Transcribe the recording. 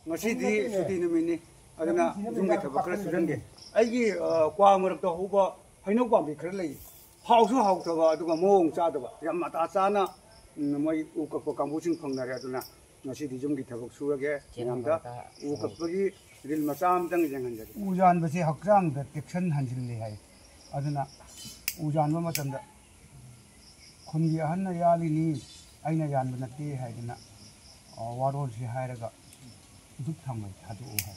ngasi di suti numini aduna jumge thaba khara sujange aigi kwa marak to hoba haino kwa bi khara lei hausu hau thaba aduga mong cha daba yam mata chana moi ukak ko kambusing phangnare aduna ngasi di jumge thaba surage yamda ukak gi ril macham dang jangan jari ujan basi hakjang da tection hanjil le hai aduna ujan ma matam da khungi hanna yali ni aina yan na te hai dina warol si hai raga duk thamai thadu hai